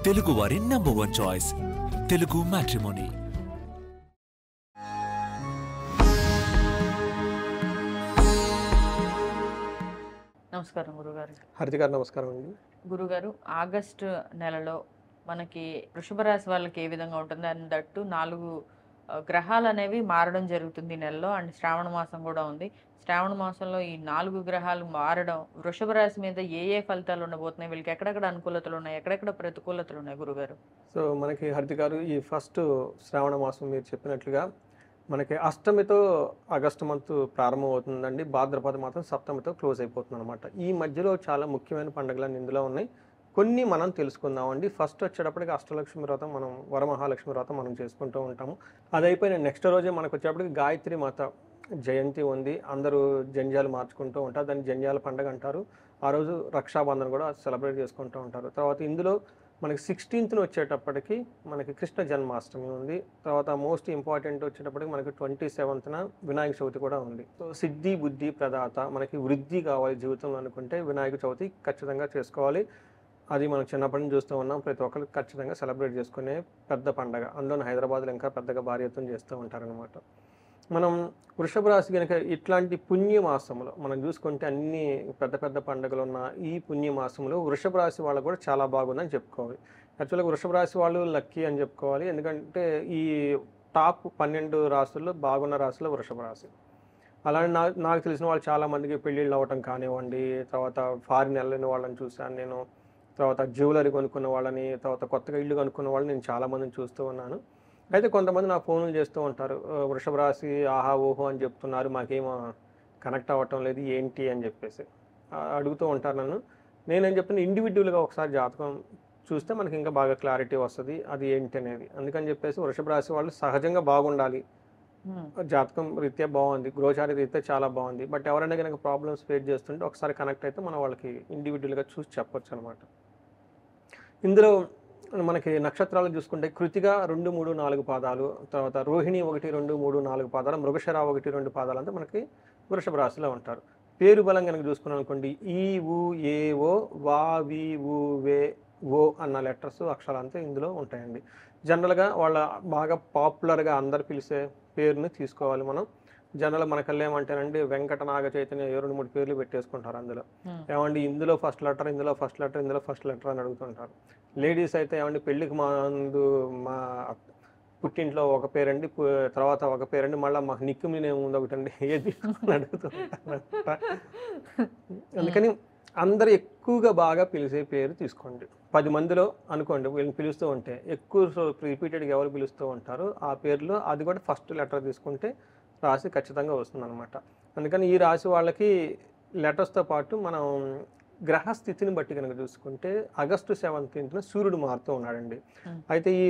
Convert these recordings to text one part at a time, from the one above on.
తెలుగు వారి number 1 choice Telugu matrimony. నమస్కారం గురుగారు. హరిత గారు నమస్కారం అండి. గురుగారు, ఆగస్టు నెలలో మనకి వృషభ రాశి వాళ్ళకి ఏ విధంగా ఉంటుంది? అండ్ దట్టు 4 గ్రహాలు అనేవి మారడం జరుగుతుంది ఈ నెలలో. అండ్ శ్రావణ మాసం కూడా ఉంది. శ్రావణ మాసంలో ఈ 4 గ్రహాలు మారడం వృషభ రాశి మీద ఏ ఫలితాలు ఉండబోతున్నాయి? వీళ్ళకి ఎక్కడెక్కడ అనుకూలతలు ఉన్నాయి, ఎక్కడెక్కడ ప్రతికూలతలు ఉన్నాయి గురుగారు? సో మనకి హరిత గారు ఈ ఫస్ట్ శ్రావణ మాసం మీరు చెప్పినట్లుగా మనకి అష్టమితో ఆగస్టు మంత్ ప్రారంభం అవుతుందండి. భాద్రపద మాత్రం సప్తమితో క్లోజ్ అయిపోతుంది అనమాట. ఈ మధ్యలో చాలా ముఖ్యమైన పండుగలు ఇందులో ఉన్నాయి. కొన్ని మనం తెలుసుకుందామండి. ఫస్ట్ వచ్చేటప్పటికి అష్టలక్ష్మి వ్రతం, మనం వరమహాలక్ష్మి వ్రతం మనం చేసుకుంటూ ఉంటాము. అది అయిపోయిన నెక్స్ట్ రోజే మనకు వచ్చేటప్పటికి గాయత్రి మాత జయంతి ఉంది. అందరూ జంధ్యాలు మార్చుకుంటూ ఉంటారు. దాన్ని జంధ్యాల పండుగ అంటారు. ఆ రోజు రక్షాబంధన్ కూడా సెలబ్రేట్ చేసుకుంటూ ఉంటారు. తర్వాత ఇందులో మనకి 16th వచ్చేటప్పటికి మనకి కృష్ణ జన్మాష్టమి ఉంది. తర్వాత మోస్ట్ ఇంపార్టెంట్ వచ్చేటప్పటికి మనకి 27th వినాయక చవితి కూడా ఉంది. సో సిద్ధి బుద్ధి ప్రదాత, మనకి వృద్ధి కావాలి జీవితంలో అనుకుంటే వినాయక చవితి ఖచ్చితంగా చేసుకోవాలి. అది మనం చిన్నప్పటి నుంచి చూస్తూ ఉన్నాం. ప్రతి ఒక్కరికి ఖచ్చితంగా సెలబ్రేట్ చేసుకునే పెద్ద పండగ. అందులో హైదరాబాద్లో ఇంకా పెద్దగా భారీ ఎత్తున చేస్తూ ఉంటారనమాట. మనం వృషభ రాశి కనుక ఇట్లాంటి పుణ్యమాసంలో మనం చూసుకుంటే అన్ని పెద్ద పెద్ద పండుగలు ఉన్న ఈ పుణ్యమాసంలో వృషభ రాశి వాళ్ళకు కూడా చాలా బాగుందని చెప్పుకోవాలి. యాక్చువల్గా వృషభ రాశి వాళ్ళు లక్కీ అని చెప్పుకోవాలి. ఎందుకంటే ఈ టాప్ 12 రాశుల్లో బాగున్న రాశిలో వృషభ రాశి. అలానే నాకు తెలిసిన వాళ్ళు చాలామందికి పెళ్ళిళ్ళు అవ్వటం కానివ్వండి, తర్వాత ఫారిన్ వెళ్ళిన వాళ్ళని చూశాను నేను, తర్వాత జ్యువెలరీ కొనుక్కున్న వాళ్ళని, తర్వాత కొత్తగా ఇల్లు కొనుక్కున్న వాళ్ళని నేను చాలామందిని చూస్తూ ఉన్నాను. అయితే కొంతమంది నా ఫోన్లు చేస్తూ ఉంటారు, వృషభ రాశి ఆహా ఓహో అని చెప్తున్నారు, మాకేమో కనెక్ట్ అవ్వటం లేదు ఏంటి అని చెప్పేసి అడుగుతూ ఉంటారు నన్ను. నేనేం చెప్తున్నా, ఇండివిజువల్గా ఒకసారి జాతకం చూస్తే మనకి ఇంకా బాగా క్లారిటీ వస్తుంది అది ఏంటి అనేది. అందుకని చెప్పేసి వృషభ రాశి వాళ్ళు సహజంగా బాగుండాలి, జాతకం రీత్యా బాగుంది, గృహచారి రీత్యా చాలా బాగుంది. బట్ ఎవరైనా కనుక ప్రాబ్లమ్స్ ఫేస్ చేస్తుంటే ఒకసారి కనెక్ట్ అయితే మనం వాళ్ళకి ఇండివిజువల్గా చూసి చెప్పొచ్చు అనమాట. ఇందులో మనకి నక్షత్రాలు చూసుకుంటే కృతిక 2, 3, 4 పాదాలు, తర్వాత రోహిణి 1, 2, 3, 4 పాదాలు, మృగశిర 1, 2 పాదాలు అంతా మనకి వృషభ రాశిలో ఉంటారు. పేరు బలం కనుక చూసుకున్నాం అనుకోండి, ఈ ఊ ఏ ఓ వా వి ఊ వే ఓ అన్న లెటర్స్ అక్షరాలంతా ఇందులో ఉంటాయండి. జనరల్గా వాళ్ళ బాగా పాపులర్గా అందరు పిలిచే పేరుని తీసుకోవాలి మనం. జనరల్ మనకల్లా ఏమంటారండి, వెంకట నాగ చైతన్య 2, 3 పేర్లు పెట్టేసుకుంటారు అందులో. ఏమండి ఇందులో ఫస్ట్ లెటర్, ఇందులో ఫస్ట్ లెటర్, ఇందులో ఫస్ట్ లెటర్ అని అడుగుతుంటారు. లేడీస్ అయితే ఏమండి పెళ్ళికి ముందు మా పుట్టింట్లో ఒక పేరండి, తర్వాత ఒక పేరండి, మళ్ళీ మాకు నిక్కు మీద ఏముంది ఒకటండి, ఏది అని అడుగుతుంటారు. అందుకని అందరు ఎక్కువగా బాగా పిలిచే పేరు తీసుకోండి. 10 మందిలో అనుకోండి వీళ్ళని పిలుస్తూ ఉంటే ఎక్కువ రిపీటెడ్గా ఎవరు పిలుస్తూ ఉంటారో ఆ పేరులో అది కూడా ఫస్ట్ లెటర్ తీసుకుంటే రాశి ఖచ్చితంగా వస్తుంది అనమాట. అందుకని ఈ రాశి వాళ్ళకి లెటర్స్తో పాటు మనం గ్రహస్థితిని బట్టి కనుక చూసుకుంటే ఆగస్టు 17th సూర్యుడు మారుతూ ఉన్నాడండి. అయితే ఈ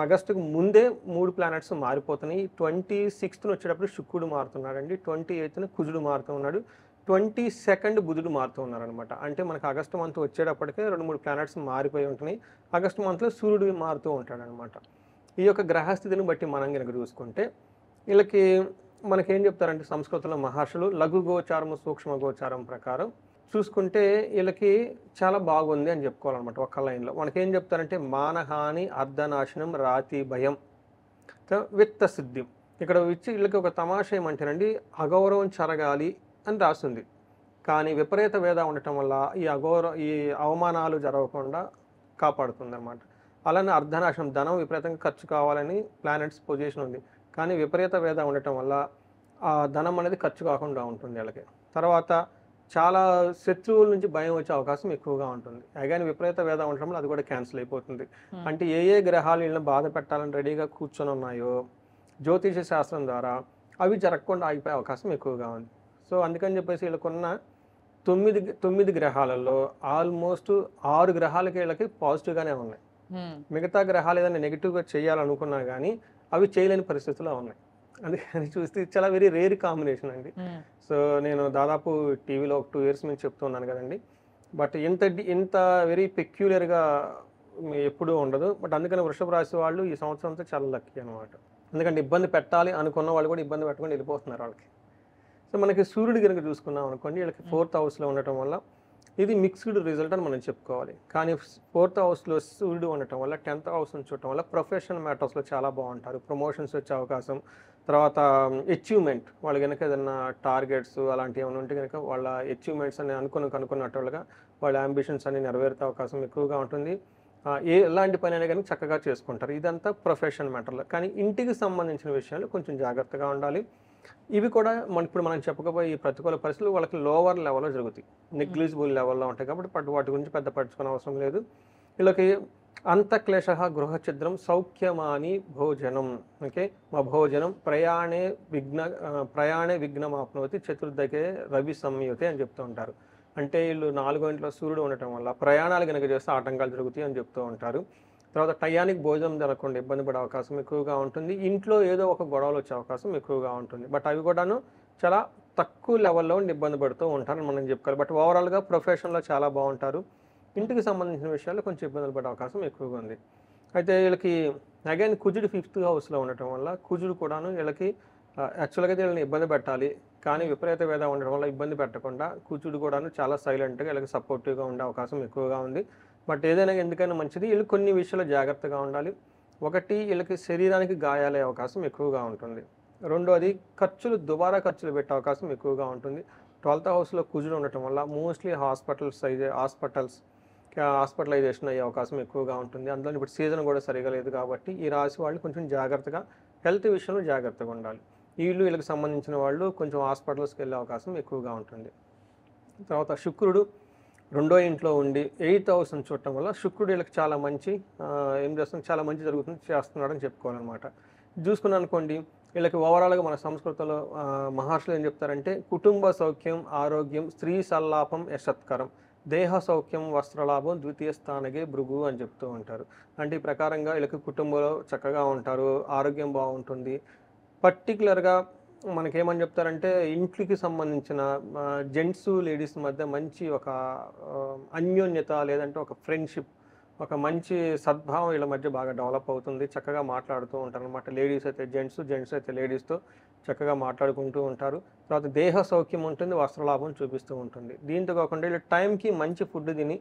ఆగస్టుకు ముందే 3 ప్లానెట్స్ మారిపోతున్నాయి. 26th వచ్చేటప్పుడు శుక్రుడు మారుతున్నాడండి, 28th కుజుడు మారుతూ ఉన్నాడు, 22nd బుధుడు మారుతూ ఉన్నారనమాట. అంటే మనకు ఆగస్టు మంత్ వచ్చేటప్పటికే 2-3 ప్లానెట్స్ మారిపోయి ఉంటున్నాయి. ఆగస్టు మంత్లో సూర్యుడు మారుతూ ఉంటాడనమాట. ఈ యొక్క గ్రహస్థితిని బట్టి మనం కనుక చూసుకుంటే వీళ్ళకి మనకేం చెప్తారంటే సంస్కృతంలో మహర్షులు లఘు గోచారం సూక్ష్మ గోచారం ప్రకారం చూసుకుంటే వీళ్ళకి చాలా బాగుంది అని చెప్పుకోవాలన్నమాట. ఒక్క లైన్లో మనకేం చెప్తారంటే మానహాని అర్ధనాశనం రాతి భయం విత్త సిద్ధి. ఇక్కడ ఇచ్చి వీళ్ళకి ఒక తమాషా ఏమంటేనండి, అగౌరవం జరగాలి అని రాస్తుంది, కానీ విపరీత వేద ఉండటం వల్ల ఈ అవమానాలు జరగకుండా కాపాడుతుంది అనమాట. అలానే అర్ధనాశనం, ధనం విపరీతంగా ఖర్చు కావాలని ప్లానెట్స్ పొజిషన్ ఉంది, కానీ విపరీత వేద ఉండటం వల్ల ఆ ధనం అనేది ఖర్చు కాకుండా ఉంటుంది వీళ్ళకి. తర్వాత చాలా శత్రువుల నుంచి భయం వచ్చే అవకాశం ఎక్కువగా ఉంటుంది. అలాగే విపరీత వేద ఉండటం వల్ల అది కూడా క్యాన్సిల్ అయిపోతుంది. అంటే ఏ గ్రహాలు వీళ్ళని బాధ పెట్టాలని రెడీగా కూర్చొని ఉన్నాయో జ్యోతిష శాస్త్రం ద్వారా అవి జరగకుండా ఆగిపోయే అవకాశం ఎక్కువగా ఉంది. సో అందుకని చెప్పేసి వీళ్ళకున్న 9 గ్రహాలలో ఆల్మోస్ట్ 6 గ్రహాలకి వీళ్ళకి పాజిటివ్గానే ఉన్నాయి. మిగతా గ్రహాలు ఏదైనా నెగిటివ్గా చేయాలనుకున్నా కానీ అవి చేయలేని పరిస్థితుల్లో ఉన్నాయి. అందుకని చూస్తే చాలా వెరీ రేర్ కాంబినేషన్ అండి. సో నేను దాదాపు టీవీలో ఒక 2 years నుంచి చెప్తున్నాను కదండి. బట్ ఇంత వెరీ పెక్యులర్గా ఎప్పుడూ ఉండదు. బట్ అందుకని వృషభ రాశి వాళ్ళు ఈ సంవత్సరం అంతా చాలా లక్కీ అనమాట. ఎందుకంటే ఇబ్బంది పెట్టాలి అనుకున్న వాళ్ళు కూడా ఇబ్బంది పెట్టకుండా వెళ్ళిపోతున్నారు వాళ్ళకి. సో మనకి సూర్యుడు కనుక చూసుకున్నాం అనుకోండి, వీళ్ళకి 4th హౌస్లో ఉండటం వల్ల ఇది మిక్స్డ్ రిజల్ట్ అని మనం చెప్పుకోవాలి. కానీ 4th హౌస్లో సూర్యుడు ఉండటం వల్ల 10th హౌస్ నుంచి చూడటం వల్ల ప్రొఫెషనల్ మ్యాటర్స్లో చాలా బాగుంటారు. ప్రమోషన్స్ వచ్చే అవకాశం, తర్వాత అచీవ్మెంట్, వాళ్ళు కనుక ఏదైనా టార్గెట్స్ అలాంటివి ఏమైనా ఉంటే కనుక వాళ్ళ అచీవ్మెంట్స్ అని అనుకున్నట్టుగా వాళ్ళ అంబిషన్స్ అన్ని నెరవేర్చే అవకాశం ఎక్కువగా ఉంటుంది. ఎలాంటి పని అయినా కానీ చక్కగా చేసుకుంటారు. ఇదంతా ప్రొఫెషనల్ మ్యాటర్లో. కానీ ఇంటికి సంబంధించిన విషయాలు కొంచెం జాగ్రత్తగా ఉండాలి. ఇవి కూడా ఇప్పుడు మనం చెప్పుకోబోయే ఈ ప్రతికూల పరిస్థితులు వాళ్ళకి లోవర్ లెవెల్లో జరుగుతాయి, నెగ్లిజిబుల్ లెవెల్లో ఉంటాయి. కాబట్టి వాటి గురించి పెద్ద పట్టించుకునే అవసరం లేదు. వీళ్ళకి అంతఃక్లేశ గృహఛిద్రం సౌఖ్యమాని భోజనం, ఓకే, మా భోజనం ప్రయాణే విఘ్నమాప్నోతి చతుర్దకే రవి సంయుతే అని చెప్తూ ఉంటారు. అంటే వీళ్ళు 4వ ఇంట్లో సూర్యుడు ఉండటం వల్ల ప్రయాణాలు కనుక చేస్తే ఆటంకాలు జరుగుతాయి అని చెప్తూ ఉంటారు. తర్వాత టయానికి భోజనం జరగకుండా ఇబ్బంది పడే అవకాశం ఎక్కువగా ఉంటుంది. ఇంట్లో ఏదో ఒక గొడవలు వచ్చే అవకాశం ఎక్కువగా ఉంటుంది. బట్ అవి కూడాను చాలా తక్కువ లెవెల్లో ఉండి ఇబ్బంది పడుతూ ఉంటారని మనం చెప్పుకోవాలి. బట్ ఓవరాల్గా ప్రొఫెషన్లో చాలా బాగుంటారు. ఇంటికి సంబంధించిన విషయాల్లో కొంచెం ఇబ్బందులు పడే అవకాశం ఎక్కువగా ఉంది. అయితే వీళ్ళకి అగైన్ కుజుడు 5th హౌస్లో ఉండటం వల్ల కుజుడు కూడాను వీళ్ళకి యాక్చువల్గా అయితే వీళ్ళని ఇబ్బంది పెట్టాలి, కానీ విపరీత వేద ఉండడం వల్ల ఇబ్బంది పెట్టకుండా కుజుడు కూడాను చాలా సైలెంట్గా వీళ్ళకి సపోర్టివ్గా ఉండే అవకాశం ఎక్కువగా ఉంది. బట్ ఏదైనా ఎందుకైనా మంచిది, వీళ్ళు కొన్ని విషయాలు జాగ్రత్తగా ఉండాలి. ఒకటి, వీళ్ళకి శరీరానికి గాయాలే అవకాశం ఎక్కువగా ఉంటుంది. రెండోది, దుబారా ఖర్చులు పెట్టే అవకాశం ఎక్కువగా ఉంటుంది. 12th హౌస్లో కుజుడు ఉండటం వల్ల మోస్ట్లీ హాస్పిటలైజేషన్ అయ్యే అవకాశం ఎక్కువగా ఉంటుంది. అందులో ఇప్పుడు సీజన్ కూడా సరిగా లేదు కాబట్టి ఈ రాశి వాళ్ళు కొంచెం జాగ్రత్తగా హెల్త్ విషయంలో జాగ్రత్తగా ఉండాలి. వీళ్ళకి సంబంధించిన వాళ్ళు కొంచెం హాస్పిటల్స్కి వెళ్ళే అవకాశం ఎక్కువగా ఉంటుంది. తర్వాత శుక్రుడు 2వ ఇంట్లో ఉండి 8th హౌస్ అని చూడటం వల్ల శుక్రుడు వీళ్ళకి చాలా మంచి చాలా మంచి చేస్తున్నాడని చెప్పుకోవాలన్నమాట. చూసుకున్నాను అనుకోండి, వీళ్ళకి ఓవరాల్గా మన సంస్కృతంలో మహర్షులు ఏం చెప్తారంటే కుటుంబ సౌఖ్యం, ఆరోగ్యం, స్త్రీ సల్లాపం, యశత్కరం, దేహ సౌఖ్యం, వస్త్రలాభం, ద్వితీయ స్థానగే భృగు అని చెప్తూ ఉంటారు. అంటే ఈ ప్రకారంగా వీళ్ళకి కుటుంబంలో చక్కగా ఉంటారు, ఆరోగ్యం బాగుంటుంది. పర్టికులర్గా మనకేమని చెప్తారంటే ఇంటికి సంబంధించిన జెంట్స్ లేడీస్ మధ్య మంచి ఒక అన్యోన్యత, లేదంటే ఒక ఫ్రెండ్షిప్, ఒక మంచి సద్భావం వీళ్ళ మధ్య బాగా డెవలప్ అవుతుంది. చక్కగా మాట్లాడుతూ ఉంటారు అనమాట. లేడీస్ అయితే జెంట్స్ అయితే లేడీస్తో చక్కగా మాట్లాడుకుంటూ ఉంటారు. తర్వాత దేహ సౌఖ్యం ఉంటుంది, వస్త్రలాభం చూపిస్తూ ఉంటుంది. దీంతో కాకుండా వీళ్ళు టైంకి మంచి ఫుడ్ తిని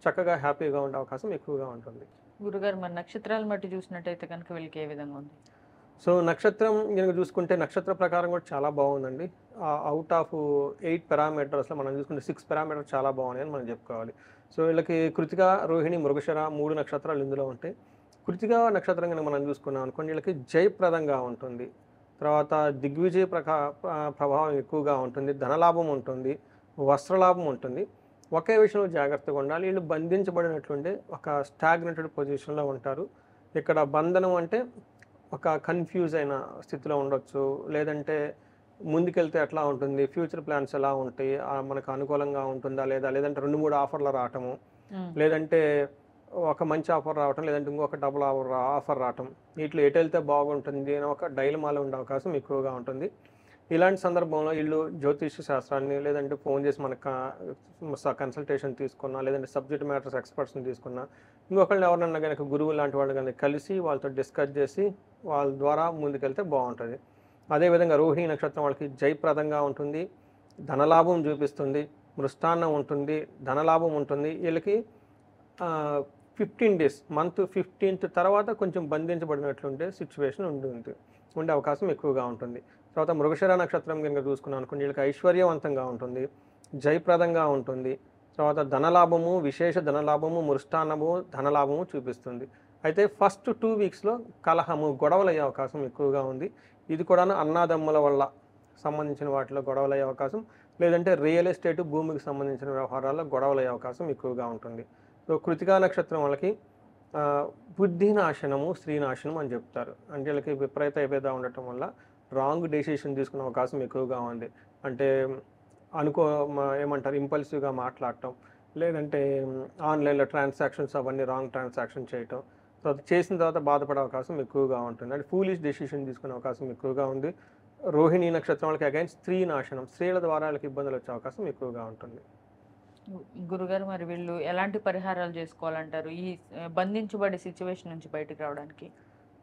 చక్కగా హ్యాపీగా ఉండే అవకాశం ఎక్కువగా ఉంటుంది. గురుగారు, మరి నక్షత్రాలు బట్టి చూసినట్టయితే కనుక వీళ్ళకి ఏ విధంగా ఉంది? సో నక్షత్రం కనుక చూసుకుంటే నక్షత్ర ప్రకారం కూడా చాలా బాగుందండి. అవుట్ ఆఫ్ 8 పారామీటర్స్లో మనం చూసుకుంటే 6 పారామీటర్స్ చాలా బాగున్నాయి అని మనం చెప్పుకోవాలి. సో వీళ్ళకి కృతిక, రోహిణి, మృగశిర 3 నక్షత్రాలు ఇందులో ఉంటాయి. కృతిక నక్షత్రం కనుక మనం చూసుకున్నాం అనుకోండి, వీళ్ళకి జయప్రదంగా ఉంటుంది. తర్వాత దిగ్విజయ ప్రభావం ఎక్కువగా ఉంటుంది, ధనలాభం ఉంటుంది, వస్త్రలాభం ఉంటుంది. ఒకే విషయంలో జాగ్రత్తగా ఉండాలి. వీళ్ళు బంధించబడినట్లుండే ఒక స్టాగ్నెటెడ్ పొజిషన్లో ఉంటారు. ఇక్కడ బంధనం అంటే ఒక కన్ఫ్యూజ్ అయిన స్థితిలో ఉండొచ్చు, లేదంటే ముందుకెళ్తే ఎట్లా ఉంటుంది, ఫ్యూచర్ ప్లాన్స్ ఎలా ఉంటాయి, మనకు అనుకూలంగా ఉంటుందా లేదంటే 2-3 ఆఫర్లు రావటము, లేదంటే ఒక మంచి ఆఫర్ రావటం, లేదంటే ఇంకొక డబుల్ ఆఫర్ రావటం, వీటిలో ఎటు వెళ్తే బాగుంటుంది అని ఒక డైలమాలో ఉండే అవకాశం ఎక్కువగా ఉంటుంది. ఇలాంటి సందర్భంలో వీళ్ళు జ్యోతిష శాస్త్రాన్ని లేదంటే ఫోన్ చేసి మనకు కన్సల్టేషన్ తీసుకున్నా, లేదంటే సబ్జెక్ట్ మ్యాటర్స్ ఎక్స్పర్ట్స్ని తీసుకున్నా, ఇంకొకళ్ళని ఎవరినన్నా కనుక గురువు లాంటి వాళ్ళు కనుక కలిసి వాళ్ళతో డిస్కస్ చేసి వాళ్ళ ద్వారా ముందుకెళ్తే బాగుంటుంది. అదేవిధంగా రోహిణి నక్షత్రం వాళ్ళకి జయప్రదంగా ఉంటుంది, ధనలాభం చూపిస్తుంది, మృష్టాన్నం ఉంటుంది, ధనలాభం ఉంటుంది. వీళ్ళకి 15 days, మంత్ 15th తర్వాత కొంచెం బంధించబడినట్లుండే సిచ్యువేషన్ ఉండే అవకాశం ఎక్కువగా ఉంటుంది. తర్వాత మృగశిర నక్షత్రం కనుక చూసుకున్నాం అనుకోండి, వీళ్ళకి ఐశ్వర్యవంతంగా ఉంటుంది, జయప్రదంగా ఉంటుంది. తర్వాత ధనలాభము, విశేష ధనలాభము, మృష్టాన్నము, ధనలాభము చూపిస్తుంది. అయితే ఫస్ట్ 2 weeksలో కలహము, గొడవలు అయ్యే అవకాశం ఎక్కువగా ఉంది. ఇది కూడా అన్నాదమ్ముల వల్ల సంబంధించిన వాటిలో గొడవలు అయ్యే అవకాశం, లేదంటే రియల్ ఎస్టేట్, భూమికి సంబంధించిన వ్యవహారాల్లో గొడవలు అయ్యే అవకాశం ఎక్కువగా ఉంటుంది. సో కృతికా నక్షత్రం వాళ్ళకి బుద్ధి నాశనము, స్త్రీ నాశనం అని చెప్తారు. అంటే వీళ్ళకి విపరీత ఏవేదా ఉండటం వల్ల రాంగ్ డెసిషన్ తీసుకునే అవకాశం ఎక్కువగా ఉంది. అంటే ఏమంటారు, ఇంపల్సివ్గా మాట్లాడటం, లేదంటే ఆన్లైన్లో ట్రాన్సాక్షన్స్ అవన్నీ రాంగ్ ట్రాన్సాక్షన్ చేయటం, తర్వాత చేసిన తర్వాత బాధపడే అవకాశం ఎక్కువగా ఉంటుంది. అంటే ఫూలిష్ డెసిషన్ తీసుకునే అవకాశం ఎక్కువగా ఉంది. రోహిణి నక్షత్రం వాళ్ళకి అగైన్ స్త్రీ నాశనం, స్త్రీల ద్వారా వాళ్ళకి ఇబ్బందులు వచ్చే అవకాశం ఎక్కువగా ఉంటుంది. గురుగారు, మరి వీళ్ళు ఎలాంటి పరిహారాలు చేసుకోవాలంటారు ఈ బంధించబడే సిచ్యువేషన్ నుంచి బయటకు రావడానికి?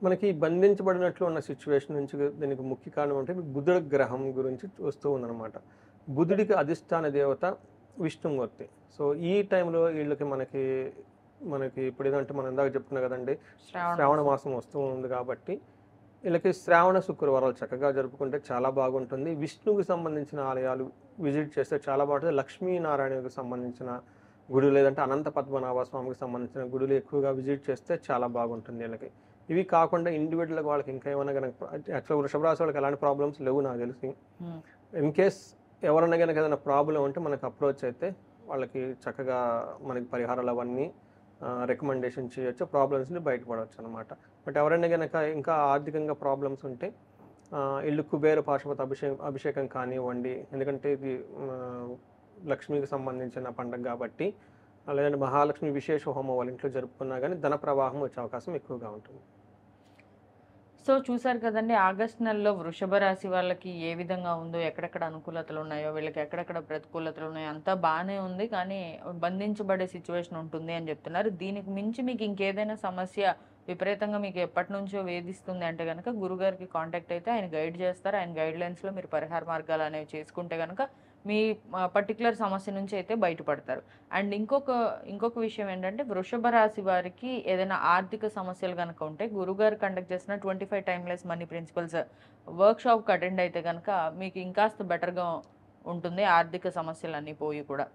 మనకి బంధించబడినట్లు ఉన్న సిచ్యువేషన్ నుంచి దీనికి ముఖ్య కారణం అంటే బుధుడు గ్రహం గురించి వస్తూ ఉందన్నమాట. బుధుడికి అధిష్టాన దేవత విష్ణుమూర్తి. సో ఈ టైంలో వీళ్ళకి మనకి మనకి ఇప్పుడు ఏదంటే మనం ఇందాక చెప్పుకున్నాం కదండి, శ్రావణ మాసం వస్తూ ఉంది కాబట్టి వీళ్ళకి శ్రావణ శుక్రవారాలు చక్కగా జరుపుకుంటే చాలా బాగుంటుంది. విష్ణువుకి సంబంధించిన ఆలయాలు విజిట్ చేస్తే చాలా బాగుంటుంది. లక్ష్మీనారాయణకి సంబంధించిన గుడి లేదంటే అనంత పద్మనాభ స్వామికి సంబంధించిన గుడులు ఎక్కువగా విజిట్ చేస్తే చాలా బాగుంటుంది వీళ్ళకి. ఇవి కాకుండా ఇండివిజువల్గా వాళ్ళకి ఇంకా ఏమైనా కనుక యాక్చువల్గా వృషభ రాశి వాళ్ళకి ఎలాంటి ప్రాబ్లమ్స్ లేవు నాకు తెలిసి. ఇన్ కేస్ ఎవరన్నా కనుక ఏదైనా ప్రాబ్లం ఉంటే మనకు అప్రోచ్ అయితే వాళ్ళకి చక్కగా మనకి పరిహారాలు అవన్నీ రికమెండేషన్ చేయొచ్చు, ప్రాబ్లమ్స్ని బయటపడవచ్చు అనమాట. బట్ ఎవరైనా కనుక ఇంకా ఆర్థికంగా ప్రాబ్లమ్స్ ఉంటే ఇల్లు కుబేర పాశుపత అభిషేకం కానివ్వండి, ఎందుకంటే ఇది లక్ష్మికి సంబంధించిన పండుగ కాబట్టి, లేదంటే మహాలక్ష్మి విశేష హోమం వాళ్ళ ఇంట్లో జరుపుకున్నా కానీ ధన ప్రవాహం వచ్చే అవకాశం ఎక్కువగా ఉంటుంది. సో చూసారు కదండి, ఆగస్ట్ నెలలో వృషభ రాశి వాళ్ళకి ఏ విధంగా ఉందో, ఎక్కడెక్కడ అనుకూలతలు ఉన్నాయో, వీళ్ళకి ఎక్కడెక్కడ ప్రతికూలతలు ఉన్నాయో అంతా బాగానే ఉంది, కానీ బంధించబడే సిచ్యువేషన్ ఉంటుంది అని చెప్తున్నారు. దీనికి మించి మీకు ఇంకేదైనా సమస్య విపరీతంగా మీకు ఎప్పటి నుంచో వేధిస్తుంది అంటే కనుక గురుగారికి కాంటాక్ట్ అయితే ఆయన గైడ్ చేస్తారు. ఆయన గైడ్ లైన్స్లో మీరు పరిహార మార్గాలు అనేవి చేసుకుంటే కనుక మీ పర్టికులర్ సమస్య నుంచి అయితే బయటపడతారు. అండ్ ఇంకొక విషయం ఏంటంటే, వృషభ రాశి వారికి ఏదైనా ఆర్థిక సమస్యలు కనుక ఉంటే గురుగారు కండక్ట్ చేసిన 25 టైమ్లెస్ మనీ ప్రిన్సిపల్స్ వర్క్షాప్కి అటెండ్ అయితే కనుక మీకు ఇంకాస్త బెటర్గా ఉంటుంది, ఆర్థిక సమస్యలు అన్నీ పోయి కూడా.